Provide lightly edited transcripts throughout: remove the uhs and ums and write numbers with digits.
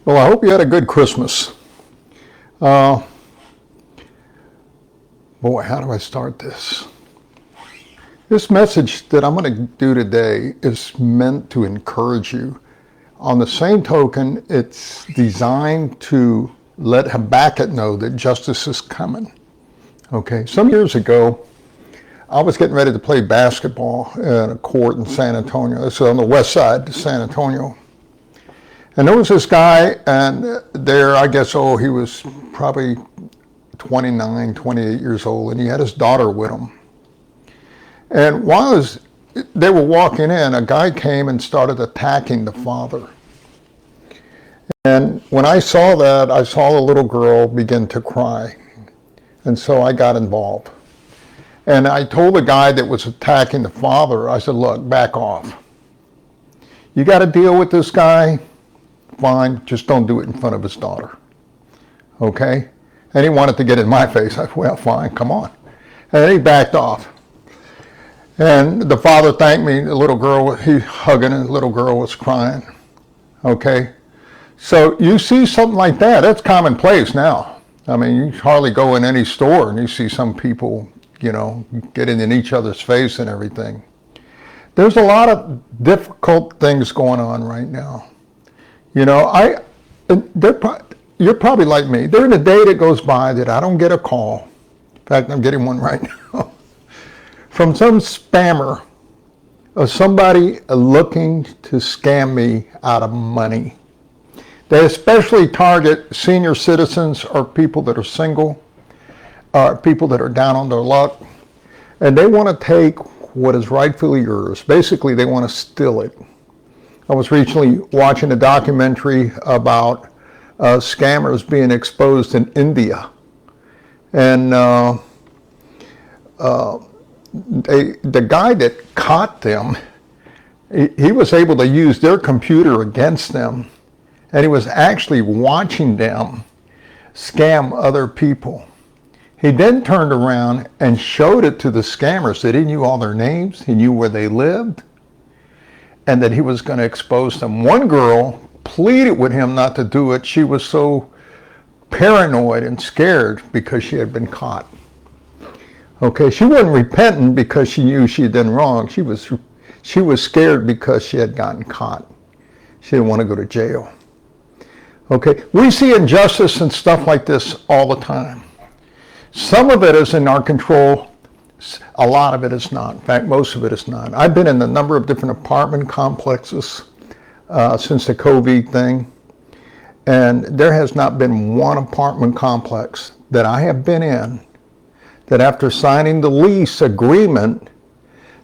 Well, I hope you had a good Christmas. Uh, Boy, how do I start this? This message that I'm going to do today is meant to encourage you. On the same token, it's designed to let Habakkuk know that justice is coming. Okay, some years ago, I was getting ready to play basketball at a court in San Antonio. This is on the west side of San Antonio. And there was this guy, and there, I guess, he was probably 29, 28 years old, and he had his daughter with him. And while they were walking in, a guy came and started attacking the father. And when I saw that, I saw the little girl begin to cry. And so I got involved. And I told the guy that was attacking the father, I said, look, back off. You got to deal with this guy? Fine, just don't do it in front of his daughter. Okay? And he wanted to get in my face. I said, well, fine, come on. And then he backed off. And the father thanked me. The little girl, he hugging, and the little girl was crying. Okay? So you see something like that, that's commonplace now. I mean, you hardly go in any store and you see some people, getting in each other's face and everything. There's a lot of difficult things going on right now. You're probably like me. There isn't a day that goes by that I don't get a call. In fact, I'm getting one right now. From some spammer or somebody looking to scam me out of money. They especially target senior citizens or people that are single, or people that are down on their luck. And they want to take what is rightfully yours. Basically, they want to steal it. I was recently watching a documentary about scammers being exposed in India. And the guy that caught them, he was able to use their computer against them. And he was actually watching them scam other people. He then turned around and showed it to the scammers that he knew all their names, he knew where they lived, and that he was going to expose them. One girl pleaded with him not to do it. She was so paranoid and scared because she had been caught. Okay, she wasn't repentant because she knew she had done wrong. She was scared because she had gotten caught. She didn't want to go to jail. Okay, we see injustice and stuff like this all the time. Some of it is in our control. A lot of it is not. In fact, most of it is not. I've been in a number of different apartment complexes since the COVID thing, and there has not been one apartment complex that I have been in that after signing the lease agreement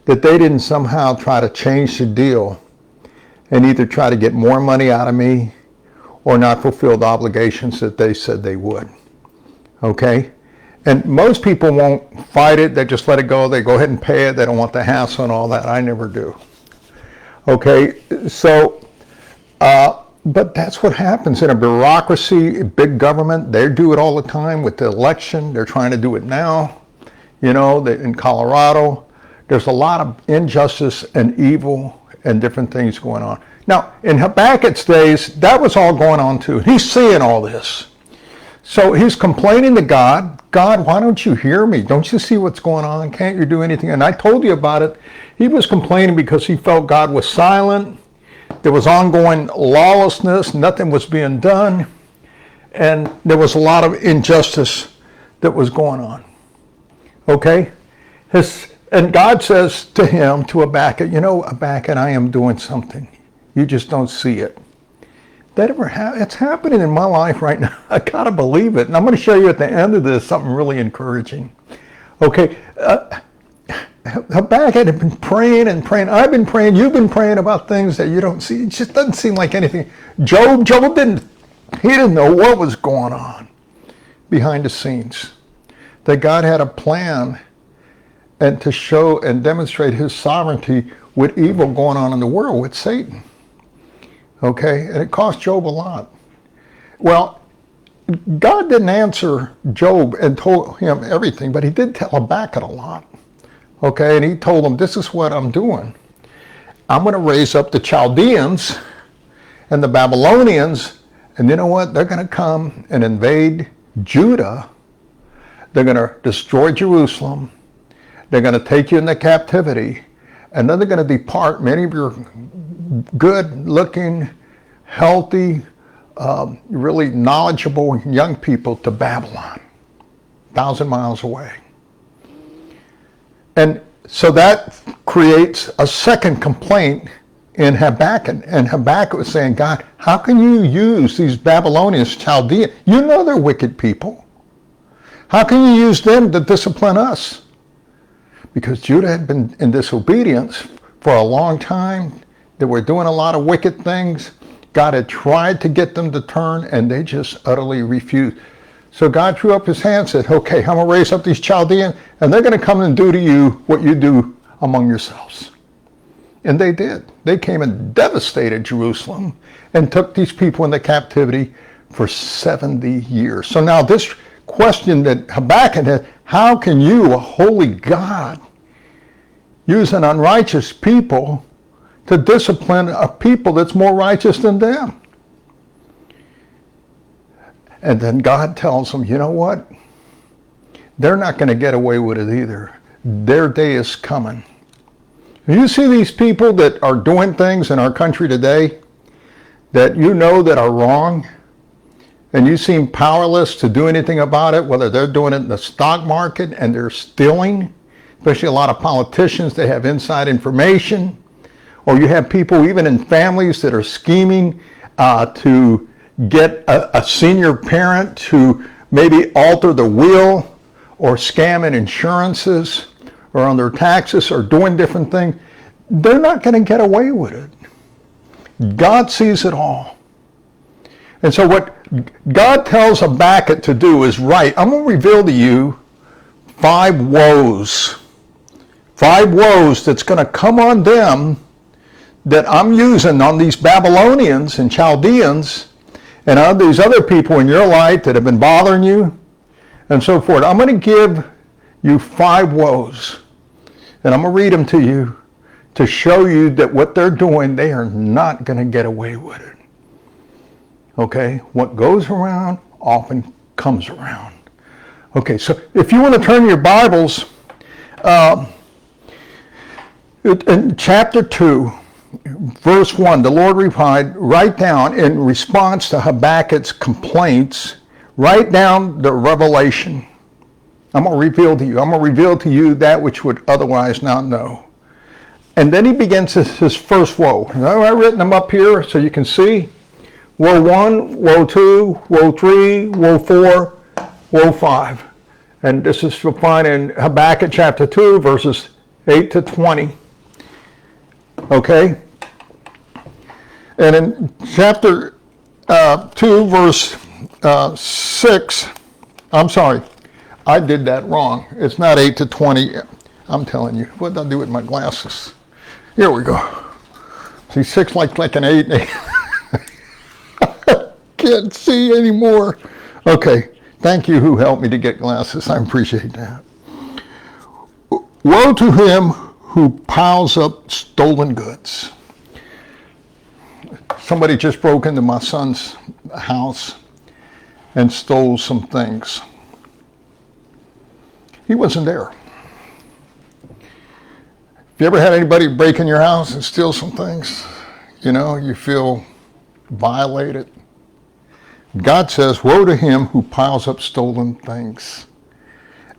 that they didn't somehow try to change the deal and either try to get more money out of me or not fulfill the obligations that they said they would. Okay? And most people won't fight it. They just let it go. They go ahead and pay it. They don't want the hassle and all that. I never do. Okay? So, but that's what happens in a bureaucracy, big government. They do it all the time with the election. They're trying to do it now. In Colorado, there's a lot of injustice and evil and different things going on. Now, in Habakkuk's days, that was all going on too. He's seeing all this. So he's complaining to God, God, why don't you hear me? Don't you see what's going on? Can't you do anything? And I told you about it. He was complaining because he felt God was silent. There was ongoing lawlessness. Nothing was being done. And there was a lot of injustice that was going on. Okay? And God says to him, to Habakkuk, Habakkuk, I am doing something. You just don't see it. It's happening in my life right now. I gotta believe it. And I'm going to show you at the end of this something really encouraging. Okay, Habakkuk had been praying and praying. I've been praying. You've been praying about things that you don't see. It just doesn't seem like anything. Job didn't know what was going on behind the scenes. That God had a plan and to show and demonstrate his sovereignty with evil going on in the world with Satan. Okay, and it cost Job a lot. Well, God didn't answer Job and told him everything, but he did tell Habakkuk a lot. Okay, and he told him, this is what I'm doing. I'm going to raise up the Chaldeans and the Babylonians, And you know what? They're going to come and invade Judah. They're going to destroy Jerusalem. They're going to take you into captivity. And then they're going to depart many of your good-looking, healthy, really knowledgeable young people to Babylon, 1,000 miles away. And so that creates a second complaint in Habakkuk. And Habakkuk was saying, God, how can you use these Babylonians, Chaldeans? You know they're wicked people. How can you use them to discipline us? Because Judah had been in disobedience for a long time. They were doing a lot of wicked things. God had tried to get them to turn, and they just utterly refused. So God threw up his hand and said, okay, I'm going to raise up these Chaldeans, and they're going to come and do to you what you do among yourselves. And they did. They came and devastated Jerusalem and took these people into captivity for 70 years. So now this question that Habakkuk had, how can you, a holy God, use an unrighteous people to discipline a people that's more righteous than them? And then God tells them, you know what? They're not going to get away with it either. Their day is coming. You see these people that are doing things in our country today that you know that are wrong, and you seem powerless to do anything about it, whether they're doing it in the stock market and they're stealing, especially a lot of politicians, they have inside information, or you have people even in families that are scheming to get a senior parent to maybe alter the will or scam in insurances or on their taxes or doing different things. They're not going to get away with it. God sees it all. And so what God tells Habakkuk to do is right. I'm going to reveal to you 5 woes. 5 woes that's going to come on them that I'm using on these Babylonians and Chaldeans and on these other people in your life that have been bothering you and so forth. I'm going to give you 5 woes. And I'm going to read them to you to show you that what they're doing, they are not going to get away with it. Okay? What goes around often comes around. Okay, so if you want to turn your Bibles, in chapter 2, verse 1, the Lord replied, write down in response to Habakkuk's complaints, write down the revelation. I'm going to reveal to you. I'm going to reveal to you that which would otherwise not know. And then he begins his first woe. Now, I've written them up here so you can see. Woe 1, woe 2, woe 3, woe 4, woe 5. And this is you'll find in Habakkuk chapter 2, verses 8 to 20. Okay? And in chapter 2, verse 6, I'm sorry, I did that wrong. It's not 8 to 20. I'm telling you. What did I do with my glasses? Here we go. See, 6 like an 8. I can't see anymore. Okay. Thank you who helped me to get glasses. I appreciate that. Woe to him who piles up stolen goods. Somebody just broke into my son's house and stole some things. He wasn't there. Have you ever had anybody break in your house and steal some things? You know, you feel violated. God says, woe to him who piles up stolen things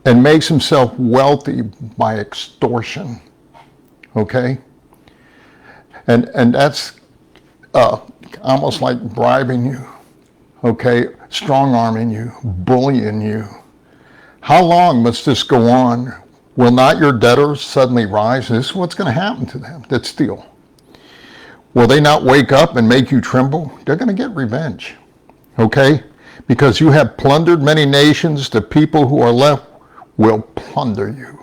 and makes himself wealthy by extortion. Okay? And that's almost like bribing you. Okay? Strong-arming you, bullying you. How long must this go on? Will not your debtors suddenly rise? This is what's going to happen to them that steal. Will they not wake up and make you tremble? They're going to get revenge. Okay? Because you have plundered many nations, the people who are left will plunder you.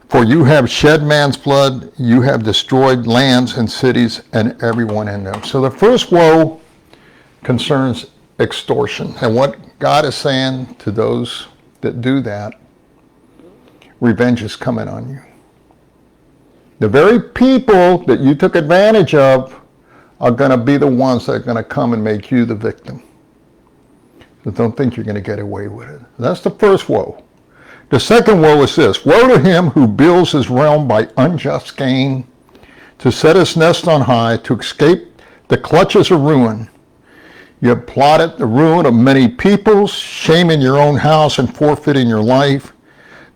For you have shed man's blood, you have destroyed lands and cities and everyone in them. So the first woe concerns extortion. And what God is saying to those that do that, revenge is coming on you. The very people that you took advantage of are going to be the ones that are going to come and make you the victim. So don't think you're going to get away with it. That's the first woe. The second woe is this: woe to him who builds his realm by unjust gain, to set his nest on high, to escape the clutches of ruin. You have plotted the ruin of many peoples, shaming your own house and forfeiting your life.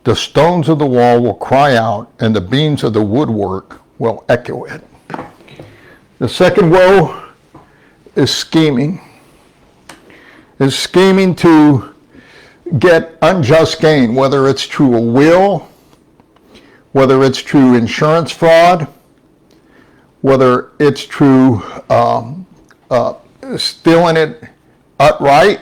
The stones of the wall will cry out, and the beams of the woodwork will echo it. The second woe is scheming. Is scheming to get unjust gain, whether it's through a will, whether it's through insurance fraud, whether it's through stealing it outright,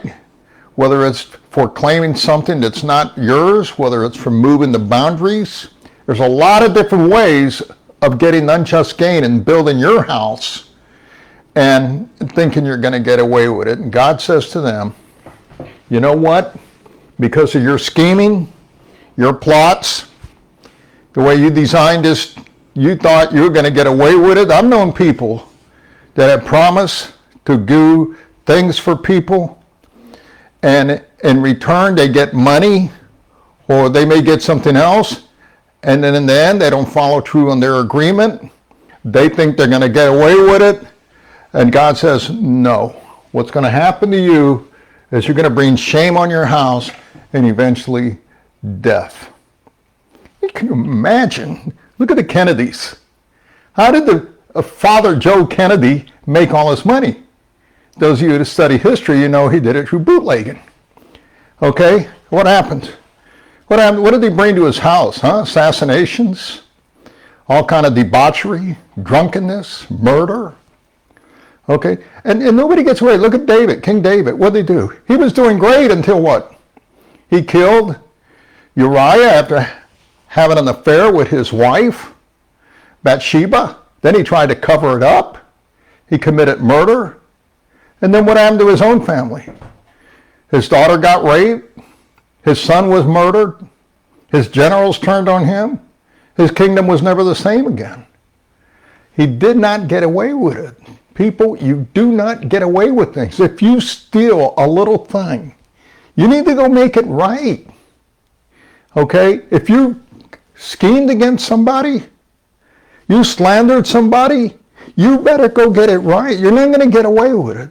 whether it's for claiming something that's not yours, whether it's for moving the boundaries. There's a lot of different ways of getting unjust gain and building your house and thinking you're going to get away with it. And God says to them, you know what? Because of your scheming, your plots, the way you designed this, you thought you were going to get away with it. I've known people that have promised to do things for people, and in return they get money, or they may get something else, and then in the end they don't follow through on their agreement. They think they're going to get away with it, and God says, no. What's going to happen to you is you're going to bring shame on your house and eventually death. Can you imagine? Look at the Kennedys. How did the father Joe Kennedy make all his money? Those of you who study history, you know he did it through bootlegging. Okay, what happened? What happened? What did he bring to his house? Assassinations, all kind of debauchery, drunkenness, murder. Okay, and nobody gets away. Look at David, King David. What did he do? He was doing great until what? He killed Uriah after having an affair with his wife, Bathsheba. Then he tried to cover it up. He committed murder. And then what happened to his own family? His daughter got raped. His son was murdered. His generals turned on him. His kingdom was never the same again. He did not get away with it. People, you do not get away with things. If you steal a little thing, you need to go make it right. Okay? If you schemed against somebody, you slandered somebody, you better go get it right. You're not going to get away with it.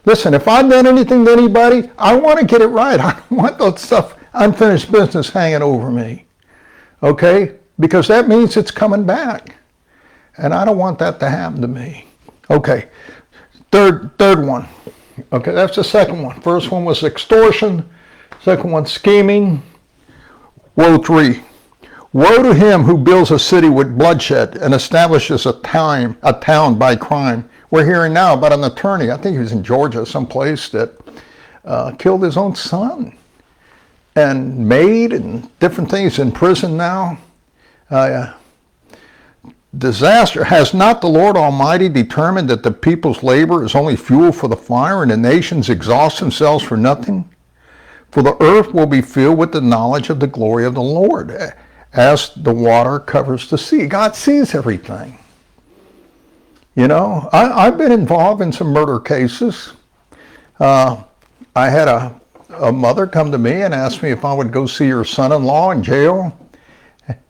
Listen, if I've done anything to anybody, I want to get it right. I don't want that stuff, unfinished business hanging over me. Okay? Because that means it's coming back. And I don't want that to happen to me. Okay. Third one. Okay, that's the second one. First one was extortion. Second one, scheming. Woe 3. Woe to him who builds a city with bloodshed and establishes a town by crime. We're hearing now about an attorney, I think he was in Georgia someplace, that killed his own son and maid and different things, in prison now. Disaster. Has not the Lord Almighty determined that the people's labor is only fuel for the fire, and the nations exhaust themselves for nothing? For the earth will be filled with the knowledge of the glory of the Lord, as the water covers the sea. God sees everything. You know, I've been involved in some murder cases. I had a mother come to me and ask me if I would go see her son-in-law in jail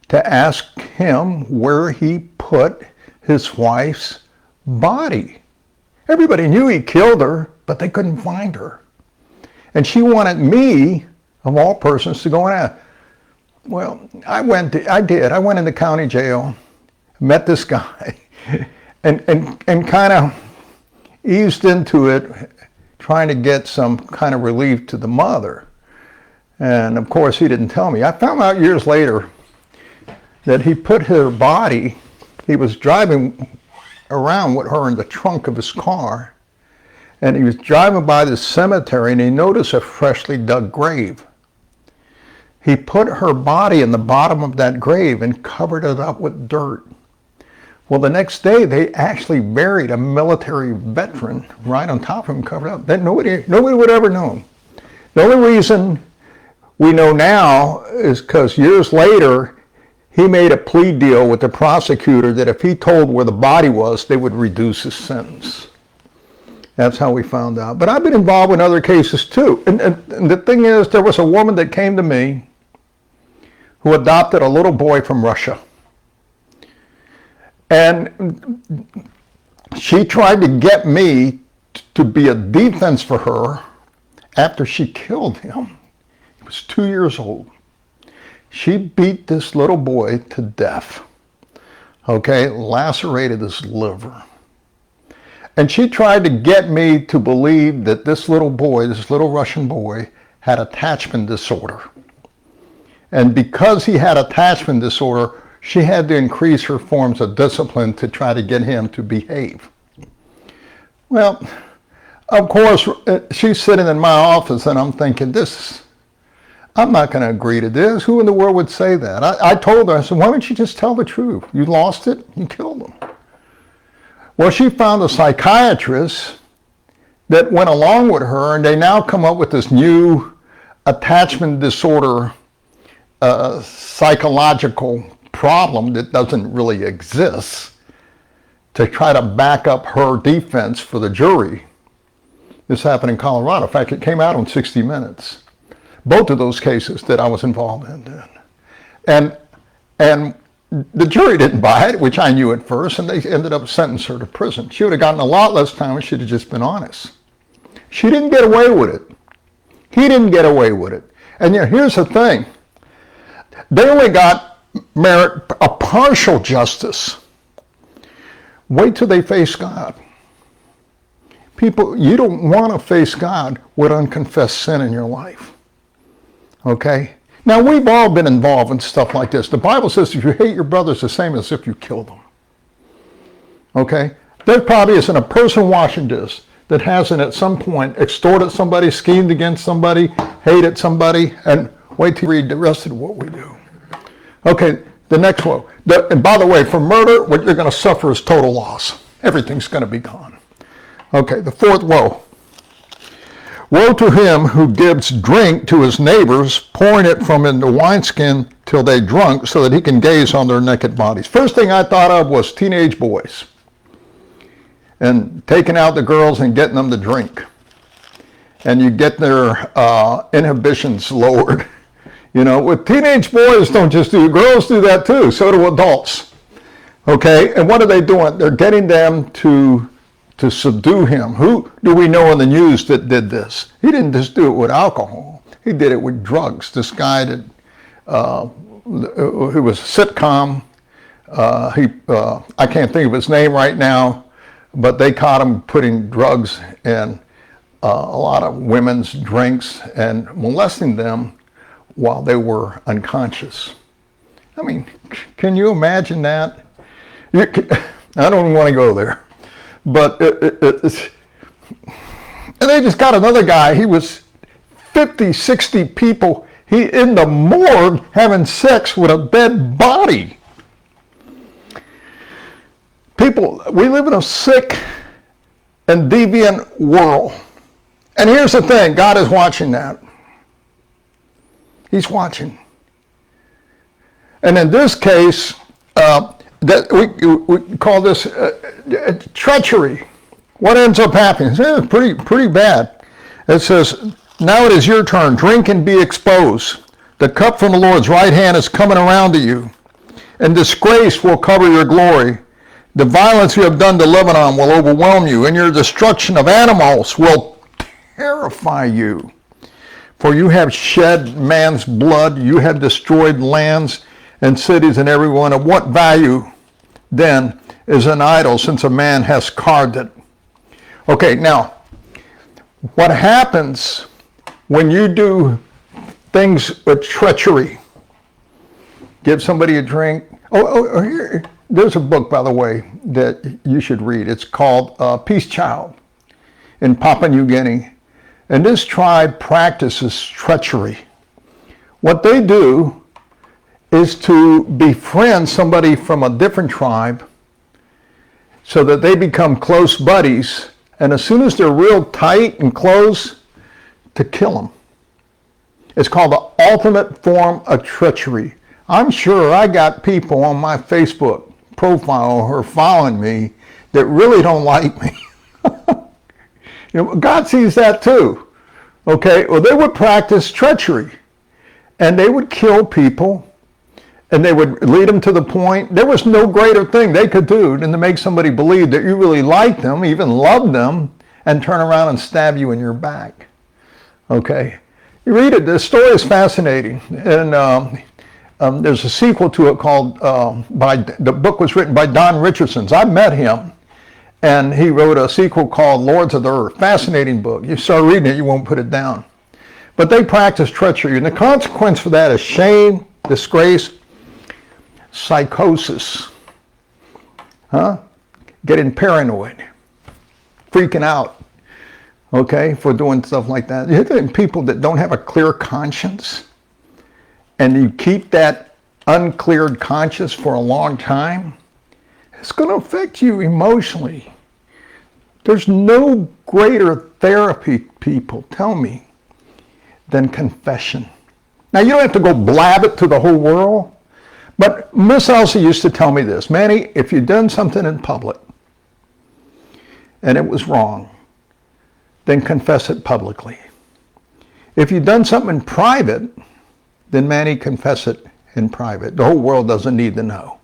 to ask him where he put his wife's body. Everybody knew he killed her, but they couldn't find her. And she wanted me, of all persons, to go and ask. Well, I went into county jail, met this guy, and kind of eased into it, trying to get some kind of relief to the mother. And of course, he didn't tell me. I found out years later that he put her body, he was driving around with her in the trunk of his car, and he was driving by the cemetery and he noticed a freshly dug grave. He put her body in the bottom of that grave and covered it up with dirt. Well, the next day they actually buried a military veteran right on top of him, covered up. That nobody would ever know. The only reason we know now is because years later he made a plea deal with the prosecutor that if he told where the body was, they would reduce his sentence. That's how we found out. But I've been involved in other cases too. And the thing is, there was a woman that came to me who adopted a little boy from Russia. And she tried to get me to be a defense for her after she killed him. He was 2 years old. She beat this little boy to death, okay, lacerated his liver. And she tried to get me to believe that this little boy, this little Russian boy, had attachment disorder. And because he had attachment disorder, she had to increase her forms of discipline to try to get him to behave. Well, of course, she's sitting in my office and I'm thinking, I'm not going to agree to this. Who in the world would say that? I told her, I said, why don't you just tell the truth? You lost it, you killed him. Well, she found a psychiatrist that went along with her, and they now come up with this new attachment disorder psychological problem that doesn't really exist to try to back up her defense for the jury. This happened in Colorado. In fact, it came out on 60 Minutes. Both of those cases that I was involved in. And the jury didn't buy it, which I knew at first, and they ended up sentencing her to prison. She would have gotten a lot less time if she'd have just been honest. She didn't get away with it. He didn't get away with it. And here's the thing. They only got a partial justice. Wait till they face God. People, you don't want to face God with unconfessed sin in your life. Okay? Now, we've all been involved in stuff like this. The Bible says if you hate your brother, it's the same as if you killed them. Okay? There probably isn't a person watching this that hasn't at some point extorted somebody, schemed against somebody, hated somebody, and wait till you read the rest of what we do. Okay, the next one. And by the way, for murder, what you're going to suffer is total loss. Everything's going to be gone. Okay, the fourth woe. Woe to him who gives drink to his neighbors, pouring it from in the wineskin till they drunk, so that he can gaze on their naked bodies. First thing I thought of was teenage boys and taking out the girls and getting them to drink. And you get their inhibitions lowered. You know, with teenage boys, don't just do, girls do that too, so do adults. Okay, and what are they doing? They're getting them to subdue him. Who do we know in the news that did this? He didn't just do it with alcohol. He did it with drugs. This guy that who was a sitcom, I can't think of his name right now, but they caught him putting drugs in a lot of women's drinks and molesting them while they were unconscious. I mean, can you imagine that? I don't even want to go there. But and they just got another guy. He was 50, 60 people. He in the morgue having sex with a dead body. People, we live in a sick and deviant world. And here's the thing, God is watching that. He's watching. And in this case, that we call this treachery. What ends up happening? It's pretty bad. It says, now it is your turn. Drink and be exposed. The cup from the Lord's right hand is coming around to you, and disgrace will cover your glory. The violence you have done to Lebanon will overwhelm you, and your destruction of animals will terrify you. For you have shed man's blood, you have destroyed lands and cities and everyone. Of what value then is an idol, since a man has carved it? Okay, now, what happens when you do things with treachery? Give somebody a drink. Here, there's a book, by the way, that you should read. It's called Peace Child in Papua New Guinea. And this tribe practices treachery. What they do is to befriend somebody from a different tribe so that they become close buddies, and as soon as they're real tight and close, to kill them. It's called the ultimate form of treachery. I'm sure I got people on my Facebook profile who are following me that really don't like me. God sees that too. Okay, well, they would practice treachery, and they would kill people, and they would lead them to the point. There was no greater thing they could do than to make somebody believe that you really liked them, even loved them, and turn around and stab you in your back. Okay, you read it. The story is fascinating, and there's a sequel to it called. The book was written by Don Richardson. I met him. And he wrote a sequel called Lords of the Earth. Fascinating book. You start reading it, you won't put it down. But they practice treachery. And the consequence for that is shame, disgrace, psychosis. Getting paranoid. Freaking out. Okay, for doing stuff like that. You're getting people that don't have a clear conscience. And you keep that uncleared conscience for a long time. It's going to affect you emotionally. There's no greater therapy, people tell me, than confession. Now, you don't have to go blab it to the whole world, but Miss Elsie used to tell me this: Manny, if you've done something in public and it was wrong, then confess it publicly. If you've done something in private, then Manny, confess it in private. The whole world doesn't need to know.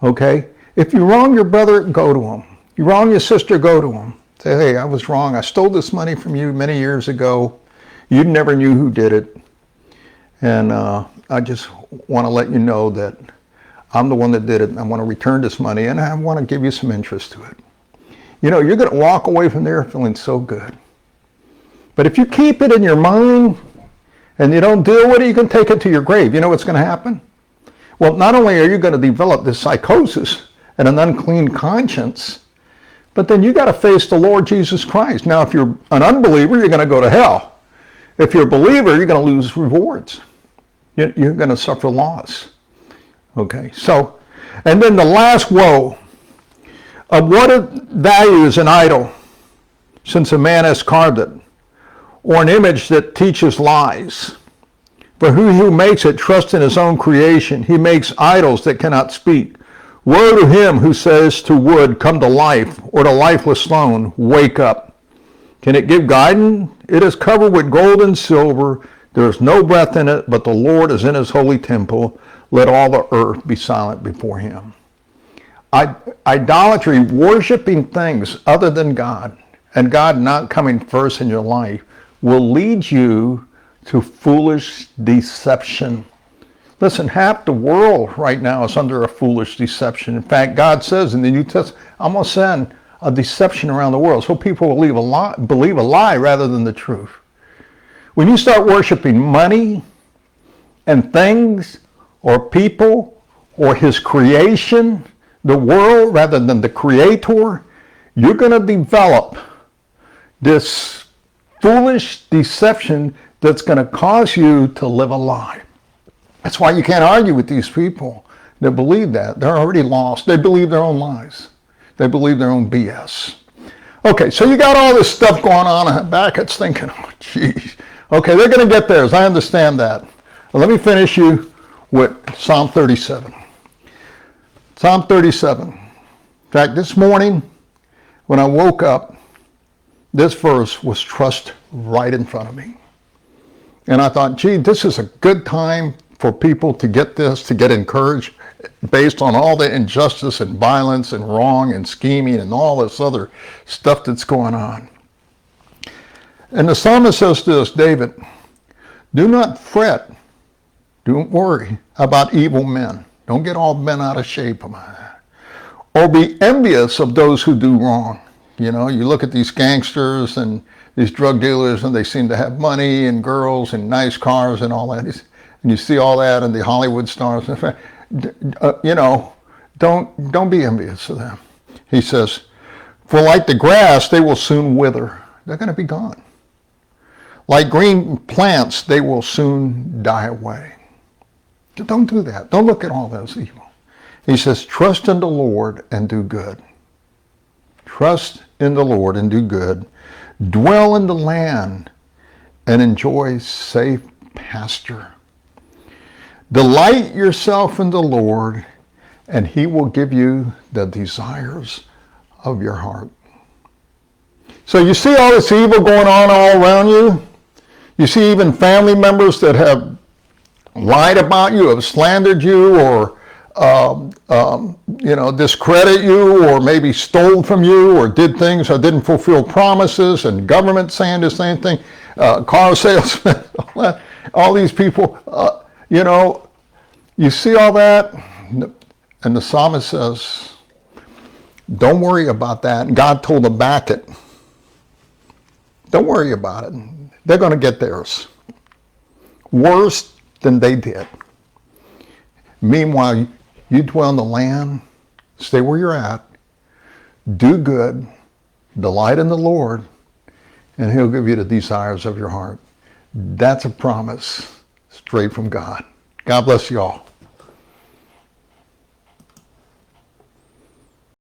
Okay? If you wrong your brother, go to him. You wrong your sister, go to him. Say, hey, I was wrong. I stole this money from you many years ago. You never knew who did it. And I just want to let you know that I'm the one that did it. And I want to return this money, and I want to give you some interest to it. You know, you're going to walk away from there feeling so good. But if you keep it in your mind and you don't deal with it, you can take it to your grave. You know what's going to happen? Well, not only are you going to develop this psychosis and an unclean conscience, but then you got to face the Lord Jesus Christ. Now, if you're an unbeliever, you're going to go to hell. If you're a believer, you're going to lose rewards. You're going to suffer loss. Okay, so, and then the last woe of what value is an idol, since a man has carved it, or an image that teaches lies. For who makes it trusts in his own creation. He makes idols that cannot speak. Woe to him who says to wood, come to life, or to lifeless stone, wake up. Can it give guidance? It is covered with gold and silver. There is no breath in it, but the Lord is in his holy temple. Let all the earth be silent before him. Idolatry, worshiping things other than God, and God not coming first in your life, will lead you to foolish deception. Listen, half the world right now is under a foolish deception. In fact, God says in the New Testament, I'm going to send a deception around the world so people will believe a lie rather than the truth. When you start worshiping money and things or people or his creation, the world rather than the creator, you're going to develop this foolish deception that's going to cause you to live a lie. That's why you can't argue with these people that believe that. They're already lost. They believe their own lies. They believe their own BS. Okay, so you got all this stuff going on in Habakkuk's thinking, oh, geez. Okay, they're going to get theirs. I understand that. Well, let me finish you with Psalm 37. Psalm 37. In fact, this morning when I woke up, this verse was thrust right in front of me. And I thought, gee, this is a good time for people to get this, to get encouraged based on all the injustice and violence and wrong and scheming and all this other stuff that's going on. And the psalmist says this, David, do not fret, don't worry about evil men. Don't get all bent out of shape about that. Or be envious of those who do wrong. You know, you look at these gangsters and these drug dealers and they seem to have money and girls and nice cars and all that. And you see all that and the Hollywood stars. You know, don't be envious of them. He says, for like the grass, they will soon wither. They're going to be gone. Like green plants, they will soon die away. Don't do that. Don't look at all those evil. He says, trust in the Lord and do good. Trust in the Lord and do good. Dwell in the land and enjoy safe pasture. Delight yourself in the Lord, and he will give you the desires of your heart. So you see all this evil going on all around you. You see even family members that have lied about you, have slandered you, or discredit you, or maybe stole from you, or did things or didn't fulfill promises, and government saying the same thing, car salesmen, all these people, you see all that, and the psalmist says, don't worry about that. God told Habakkuk, don't worry about it. They're going to get theirs. Worse than they did. Meanwhile, you dwell in the land, stay where you're at, do good, delight in the Lord, and he'll give you the desires of your heart. That's a promise straight from God. God bless you all.